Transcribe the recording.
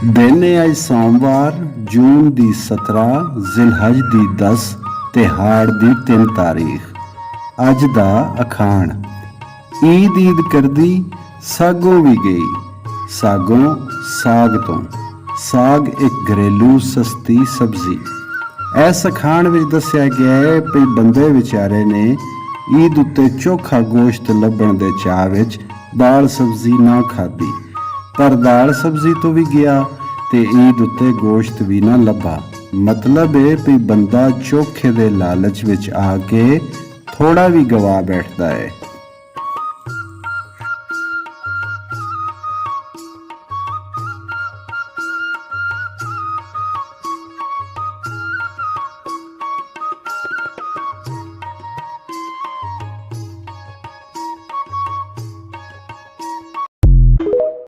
ਦਿਨ ਹੈ ਅੱਜ ਸੋਮਵਾਰ, ਜੂਨ ਦੀ 17, ਜ਼ਿਲਹਜ ਦੀ 10 ਤੇ ਹਾੜ ਦੀ 3 ਤਾਰੀਖ। ਅੱਜ ਦਾ ਅਖਾਣ। ਈਦ ਕਰਦੀ ਸਾਗੋਂ ਵੀ ਗਈ। ਸਾਗੋਂ ਸਾਗ ਤੋਂ। ਸਾਗ ਇੱਕ ਘਰੇਲੂ ਸਸਤੀ ਸਬਜ਼ੀ। ਇਸ ਅਖਾਣ ਵਿੱਚ ਦੱਸਿਆ ਗਿਆ ਹੈ ਕਿ ਬੰਦੇ ਵਿਚਾਰੇ ਨੇ ਈਦ ਉੱਤੇ ਚੋਖਾ ਗੋਸ਼ਤ ਲੱਭਣ ਦੇ ਚਾਅ ਵਿੱਚ ਦਾਲ ਸਬਜ਼ੀ ਨਾ ਖਾਧੀ, ਪਰ ਦਾਲ ਸਬਜ਼ੀ ਤੋਂ ਵੀ ਗਿਆ ਤੇ ਈਦ ਉੱਤੇ ਗੋਸ਼ਤ ਵੀ ਨਾ ਲੱਭਾ। ਮਤਲਬ ਇਹ ਵੀ ਬੰਦਾ ਚੋਖੇ ਦੇ ਲਾਲਚ ਵਿੱਚ ਆ ਕੇ ਥੋੜਾ ਵੀ ਗਵਾ ਬੈਠਦਾ ਹੈ।